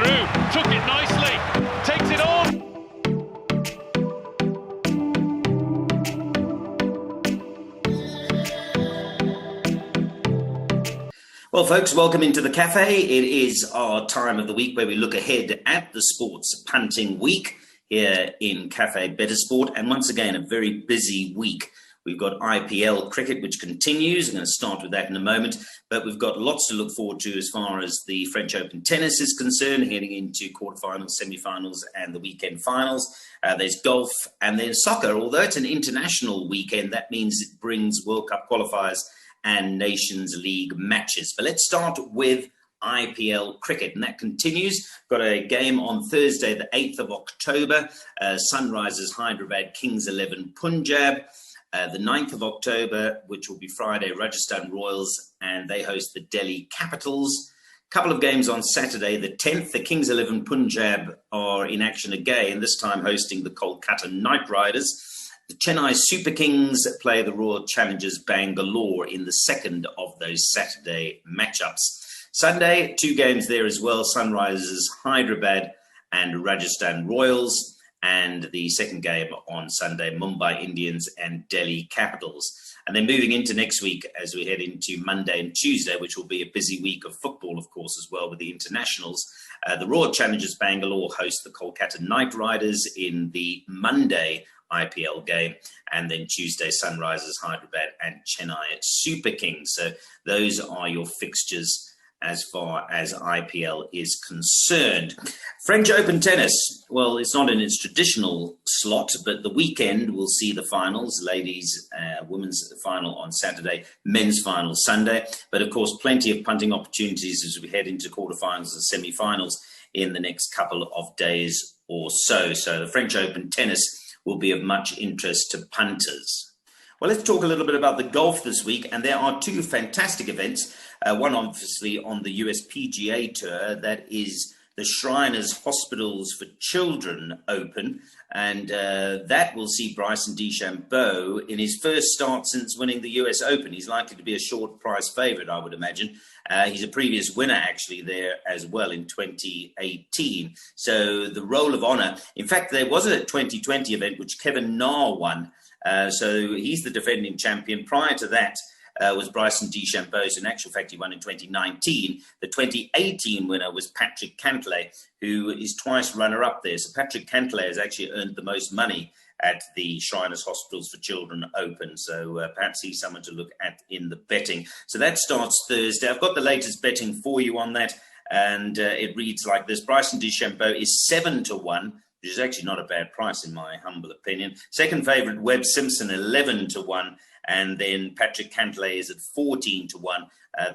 through, took it nicely, takes it on. Well, folks, welcome into the cafe. It is our time of the week where we look ahead at the sports punting week here in Cafe Better Sport. And once again, a very busy week. We've got IPL cricket, which continues. I'm going to start with that in a moment. But we've got lots to look forward to as far as the French Open tennis is concerned, heading into quarterfinals, semi-finals, and the weekend finals. There's golf and there's soccer. Although it's an international weekend, that means it brings World Cup qualifiers and Nations League matches. But let's start with IPL cricket, and that continues. Got a game on Thursday, the 8th of October, Sunrisers Hyderabad, Kings 11 Punjab. The 9th of October, which will be Friday, Rajasthan Royals, and they host the Delhi Capitals. Couple of games on Saturday, the 10th, the Kings 11 Punjab are in action again, this time hosting the Kolkata Knight Riders. The Chennai Super Kings play the Royal Challengers Bangalore in the second of those Saturday matchups. Sunday, two games there as well, Sunrisers Hyderabad and Rajasthan Royals. And the second game on Sunday, Mumbai Indians and Delhi Capitals. And then moving into next week as we head into Monday and Tuesday, which will be a busy week of football, of course, as well with the internationals. The Royal Challengers Bangalore host the Kolkata Knight Riders in the Monday IPL game, and then Tuesday Sunrisers Hyderabad and Chennai Super Kings. So those are your fixtures as far as IPL is concerned. French Open tennis, well, it's not in its traditional slot, but the weekend will see the finals, ladies, women's final on Saturday, men's final Sunday. But of course, plenty of punting opportunities as we head into quarterfinals and semi-finals in the next couple of days or so. So the French Open tennis will be of much interest to punters. Well, let's talk a little bit about the golf this week, and there are two fantastic events. One obviously on the USPGA Tour, that is the Shriners Hospitals for Children Open, and that will see Bryson DeChambeau in his first start since winning the US Open. He's likely to be a short price favourite, I would imagine. He's a previous winner, actually, there as well in 2018. So the Roll of Honour, in fact, there was a 2020 event which Kevin Na won. So he's the defending champion. Prior to that was Bryson DeChambeau. So in actual fact, he won in 2019. The 2018 winner was Patrick Cantlay, who is twice runner-up there. So Patrick Cantlay has actually earned the most money at the Shriners Hospitals for Children Open. So perhaps he's someone to look at in the betting. So that starts Thursday. I've got the latest betting for you on that. And it reads like this. Bryson DeChambeau is 7-1, which is actually not a bad price in my humble opinion. Second favourite, Webb Simpson, 11-1. And then Patrick Cantlay is at 14-1.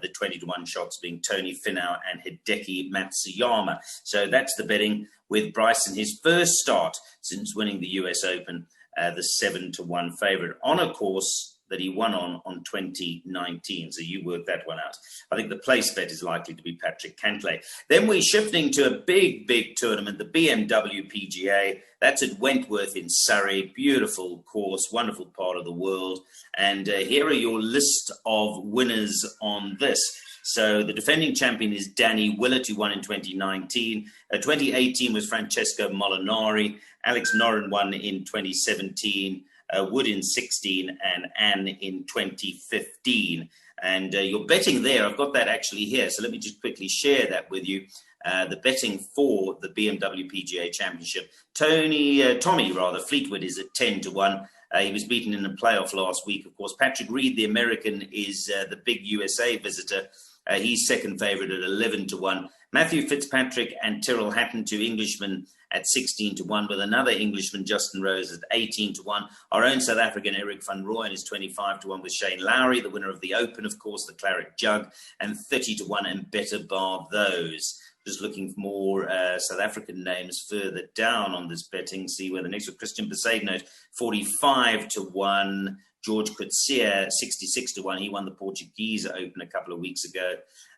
The 20-1 shots being Tony Finau and Hideki Matsuyama. So that's the betting with Bryson, his first start since winning the US Open, the 7-1 favourite on a course that he won on 2019. So you work that one out. I think the place bet is likely to be Patrick Cantlay. Then we're shifting to a big tournament, the BMW PGA. That's at Wentworth in Surrey. Beautiful course, wonderful part of the world. And here are your list of winners on this. So the defending champion is Danny Willett, who won in 2019. 2018 was Francesco Molinari. Alex Noren won in 2017. Wood in 16 and Anne in 2015. And you're betting there. I've got that actually here. So let me just quickly share that with you. The betting for the BMW PGA Championship. Tommy Fleetwood is at 10-1. He was beaten in the playoff last week, of course. Patrick Reed, the American, is the big USA visitor. He's second favourite at 11-1. Matthew Fitzpatrick and Tyrrell Hatton, two Englishmen, at 16-1, with another Englishman, Justin Rose, at 18-1. Our own South African, Eric van Rooyen, is 25-1, with Shane Lowry, the winner of the Open, of course, the Claret Jug, and 30-1, and better bar those. Just looking for more South African names further down on this betting. See where the next one. Christian Besaidnote, 45-1. George Coetzee, 66-1. He won the Portuguese Open a couple of weeks ago,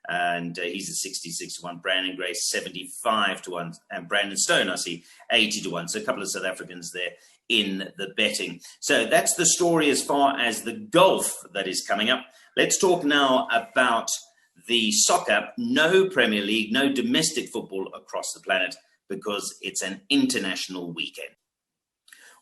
and he's at 66-1. Brandon Grace, 75-1. And Brandon Stone, I see, 80-1. So a couple of South Africans there in the betting. So that's the story as far as the golf that is coming up. Let's talk now about the soccer, no Premier League, no domestic football across the planet because it's an international weekend.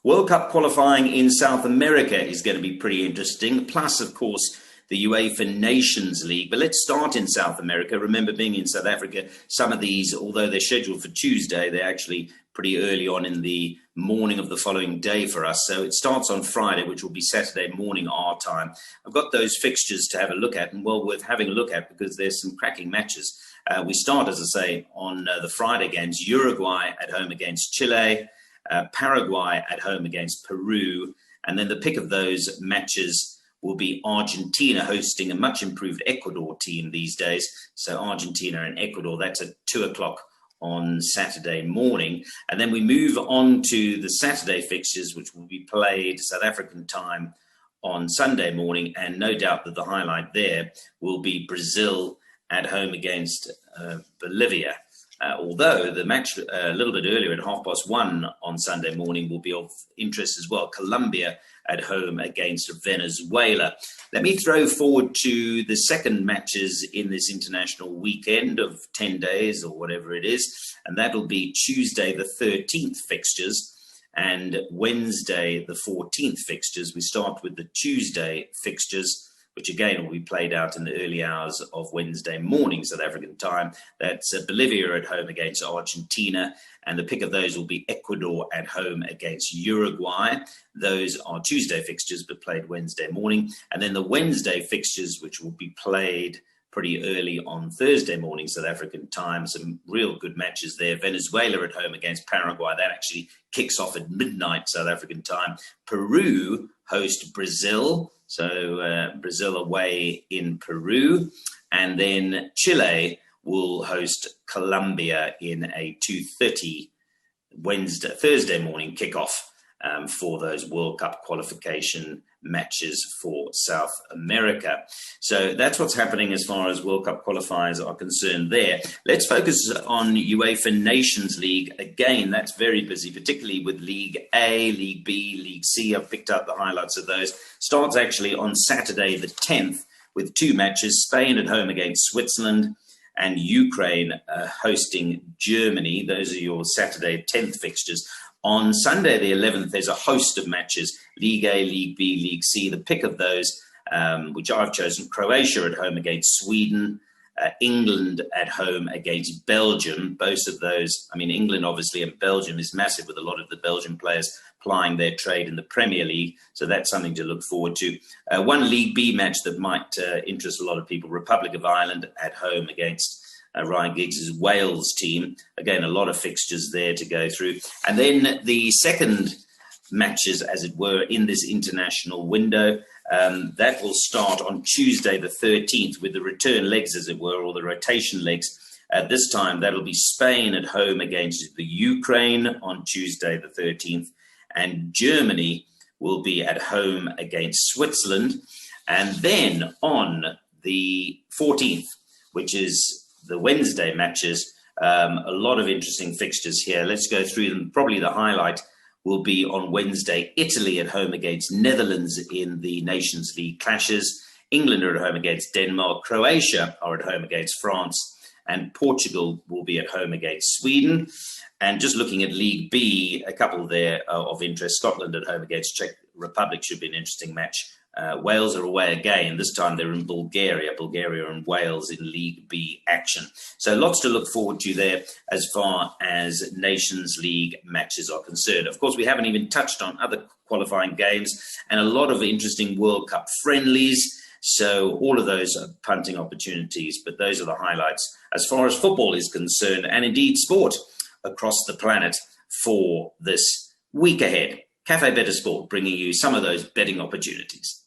World Cup qualifying in South America is going to be pretty interesting, plus, of course, the UEFA Nations League. But let's start in South America. Remember, being in South Africa, some of these, although they're scheduled for Tuesday, they're actually pretty early on in the morning of the following day for us. So it starts on Friday, which will be Saturday morning our time. I've got those fixtures to have a look at, and well worth having a look at because there's some cracking matches. We start, as I say, on the Friday games: Uruguay at home against Chile, Paraguay at home against Peru, and then the pick of those matches will be Argentina hosting a much improved Ecuador team these days. So Argentina and Ecuador, that's at 2:00 on Saturday morning. And then we move on to the Saturday fixtures, which will be played South African time on Sunday morning. And no doubt that the highlight there will be Brazil at home against Bolivia. Although the match a little bit earlier at 1:30 on Sunday morning will be of interest as well. Colombia at home against Venezuela. Let me throw forward to the second matches in this international weekend of 10 days or whatever it is. And that'll be Tuesday the 13th fixtures and Wednesday the 14th fixtures. We start with the Tuesday fixtures, which again will be played out in the early hours of Wednesday morning, South African time. That's Bolivia at home against Argentina, and the pick of those will be Ecuador at home against Uruguay. Those are Tuesday fixtures, but played Wednesday morning. And then the Wednesday fixtures, which will be played pretty early on Thursday morning, South African time. Some real good matches there. Venezuela at home against Paraguay. That actually kicks off at midnight, South African time. Peru host Brazil. So Brazil away in Peru. And then Chile will host Colombia in a 2:30 Thursday morning kickoff for those World Cup qualification matches for South America. So that's what's happening as far as World Cup qualifiers are concerned there. Let's focus on UEFA Nations League. Again, that's very busy, particularly with League A, League B, League C. I've picked up the highlights of those. Starts actually on Saturday the 10th with two matches: Spain at home against Switzerland and Ukraine hosting Germany. Those are your Saturday 10th fixtures. On Sunday, the 11th, there's a host of matches: League A, League B, League C. The pick of those, which I've chosen: Croatia at home against Sweden, England at home against Belgium. Both of those, I mean, England obviously and Belgium is massive, with a lot of the Belgian players plying their trade in the Premier League. So that's something to look forward to. One League B match that might interest a lot of people: Republic of Ireland at home against Ryan Giggs' Wales team. Again, a lot of fixtures there to go through. And then the second matches, as it were, in this international window, that will start on Tuesday the 13th with the return legs, as it were, or the rotation legs. This time, that'll be Spain at home against the Ukraine on Tuesday the 13th. And Germany will be at home against Switzerland. And then on the 14th, which is the Wednesday matches, a lot of interesting fixtures here. Let's go through them. Probably the highlight will be on Wednesday: Italy at home against Netherlands in the Nations League clashes. England are at home against Denmark. Croatia are at home against France. And Portugal will be at home against Sweden. And just looking at League B, a couple there of interest. Scotland at home against Czech Republic should be an interesting match. Wales are away again. This time they're in Bulgaria. Bulgaria and Wales in League B action. So lots to look forward to there as far as Nations League matches are concerned. Of course, we haven't even touched on other qualifying games and a lot of interesting World Cup friendlies. So all of those are punting opportunities, but those are the highlights as far as football is concerned, and indeed sport across the planet for this week ahead. Cafe Better Sport bringing you some of those betting opportunities.